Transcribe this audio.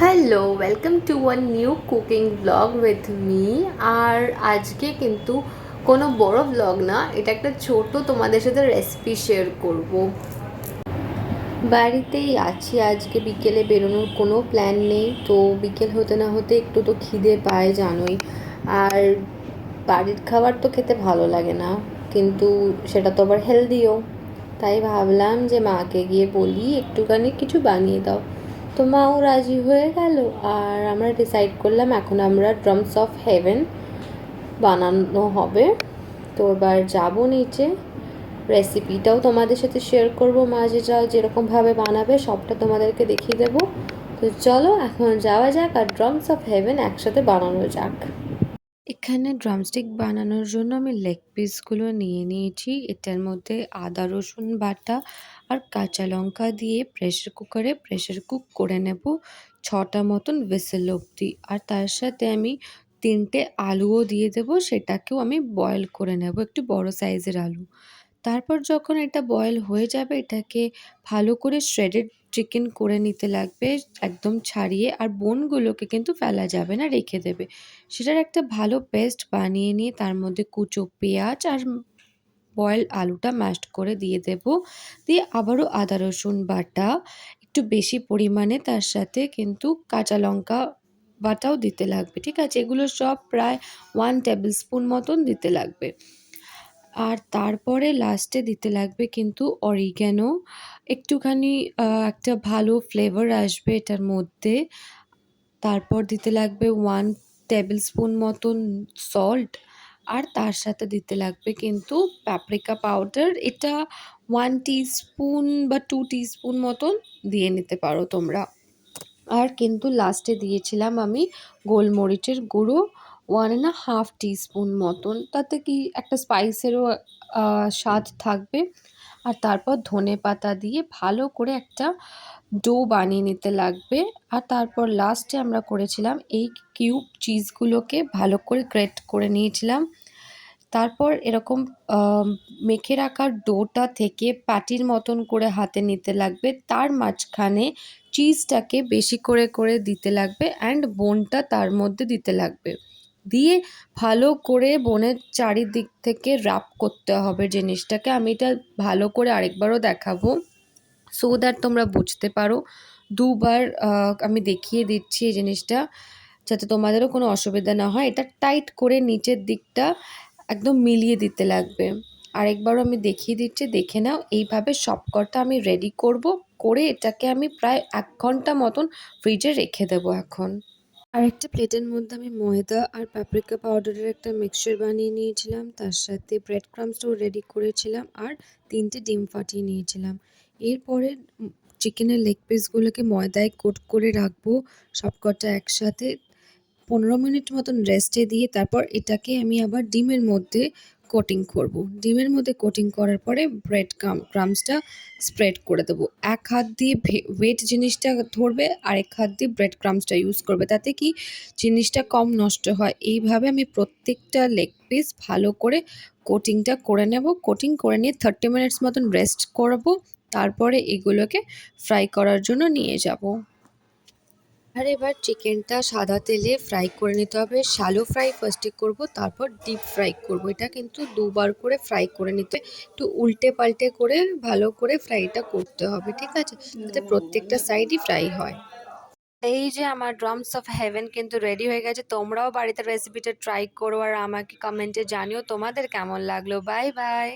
Hello, welcome to one new cooking blog with me. আর আজকে কিন্তু কোনো বড় ব্লগ না, এটা একটা ছোট তোমাদের সাথে রেসিপি শেয়ার করব। বাড়িতেই আছি, আজকে বিকেলে বেরোনোর কোনো প্ল্যান নেই। তো বিকেল হতে না হতে একটু তো খিদে পায় জানোই। আর বাড়ির খাবার তো খেতে ভালো লাগে না, কিন্তু সেটা তো আবার হেলদিও। তাই ভাবলাম যে মাকে গিয়ে বলি একটুখানি কিছু বানিয়ে দাও। তো মাও রাজি হয়ে গেল। আর আমরা ডিসাইড করলাম এখন আমরা ড্রামস অফ হেভেন বানানো হবে। তো এবার যাবো নিচে, রেসিপিটাও তোমাদের সাথে শেয়ার করব। মা যেটা যেরকমভাবে বানাবে সবটা তোমাদেরকে দেখিয়ে দেবো। তো চলো এখন যাওয়া যাক আর ড্রামস অফ হেভেন একসাথে বানানো যাক। এখানে ড্রামস্টিক বানানোর জন্য আমি লেগ পিসগুলো নিয়ে নিয়েছি। এটার মধ্যে আদা রসুন বাটা আর কাঁচা লঙ্কা দিয়ে প্রেশার কুক করে নেব 6টা মতন হুইসেল অবধি। আর তার সাথে আমি 3টে আলুও দিয়ে দেবো, সেটাকেও আমি বয়েল করে নেব, একটু বড় সাইজের আলু। তারপর যখন এটা বয়েল হয়ে যাবে এটাকে ভালো করে শ্রেডেড চিকেন করে নিতে লাগবে, একদম ছাড়িয়ে। আর বোনগুলোকে কিন্তু ফেলা যাবে না, রেখে দেবে। সেটার একটা ভালো পেস্ট বানিয়ে নিয়ে তার মধ্যে কুচো পেঁয়াজ আর বয়েল আলুটা ম্যাশড করে দিয়ে দেব। দিয়ে আবারও আদা রসুন বাটা একটু বেশি পরিমাণে, তার সাথে কিন্তু কাঁচা লঙ্কা বাটাও দিতে লাগবে। ঠিক আছে, এগুলো সব প্রায় 1 টেবিল স্পুন মতন দিতে লাগবে। আর তারপরে লাস্টে দিতে লাগবে কিন্তু অরিগ্যানো, একটুখানি একটা ভালো ফ্লেভার আসবে এটার মধ্যে। তারপর দিতে লাগবে 1 টেবিল স্পুন মতন সল্ট। আর তার সাথে দিতে লাগবে কিন্তু পাপরিকা পাউডার, এটা 1 টিস্পুন বা 2 টিস্পুন মতন দিয়ে নিতে পারো তোমরা। আর কিন্তু লাস্টে দিয়েছিলাম আমি গোলমরিচের গুঁড়ো 1.5 টিস্পুন মতন, তাতে কি একটা স্পাইসেরও স্বাদ থাকবে। আর তারপর ধনে পাতা দিয়ে ভালো করে একটা ডো বানিয়ে নিতে লাগবে। আর তারপর লাস্টে আমরা করেছিলাম এই কিউব চিজগুলোকে ভালো করে গ্রেট করে নিয়েছিলাম। তারপর এরকম মেখে রাখার ডোটা থেকে প্যাটির মতন করে হাতে নিতে লাগবে, তার মাঝখানে চিজটাকে বেশি করে করে দিতে লাগবে অ্যান্ড বোনটা তার মধ্যে দিতে লাগবে। দিয়ে ভালো করে বোনের চারিদিক থেকে র্যাপ করতে হবে জিনিসটাকে। আমি এটা ভালো করে আরেকবারও দেখাবো সো দ্যাট তোমরা বুঝতে পারো। দুবার আমি দেখিয়ে দিচ্ছি এই জিনিসটা, যাতে তোমাদেরও কোনো অসুবিধা না হয়। এটা টাইট করে নিচের দিকটা একদম মিলিয়ে দিতে লাগবে। আরেকবারও আমি দেখিয়ে দিচ্ছি, দেখে নাও। এইভাবে সবকটা আমি রেডি করব, করে এটাকে আমি প্রায় 1 ঘন্টা মতন ফ্রিজে রেখে দেবো এখন। আর একটা প্লেটের মধ্যে আমি ময়দা আর পাপরিকা পাউডারের একটা মিক্সচার বানিয়ে নিয়েছিলাম, তার সাথে ব্রেড ক্রাম্বসটাও রেডি করেছিলাম, আর 3টে ডিম ফাটিয়ে নিয়েছিলাম। এরপরে চিকেনের লেগ পিসগুলোকে ময়দায় কোট করে রাখবো সবকটা একসাথে 15 মিনিট মতন রেস্টে দিয়ে। তারপর এটাকে আমি আবার ডিমের মধ্যে কোটিং করব। ডিমের মধ্যে কোটিং করার পরে ব্রেড ক্রাম্বসটা স্প্রেড করে দেবো। এক হাত দিয়ে ওয়েট জিনিসটা ধরবে, আরেক হাত দিয়ে ব্রেড ক্রাম্বসটা ইউজ করবে, তাতে কি জিনিসটা কম নষ্ট হয়। এইভাবে আমি প্রত্যেকটা লেগ পিস ভালো করে কোটিংটা করে নেব। কোটিং করে নিয়ে 30 মিনিটস মতন রেস্ট করব। তারপরে এগুলোকে ফ্রাই করার জন্য নিয়ে যাব। আর এবার চিকেনটা সাদা তেলে ফ্রাই করে নিতে হবে। শ্যালো ফ্রাই ফার্স্টে করব, তারপর ডিপ ফ্রাই করব। এটা কিন্তু দুবার করে ফ্রাই করে নিতে, একটু উল্টে পাল্টে করে ভালো করে ফ্রাইটা করতে হবে, ঠিক আছে, যাতে প্রত্যেকটা সাইডই ফ্রাই হয়। এই যে আমার ড্রামস অফ হেভেন কিন্তু রেডি হয়ে গেছে। তোমরাও বাড়িতে রেসিপিটা ট্রাই করো আর আমাকে কমেন্টে জানিও তোমাদের কেমন লাগলো। Bye bye.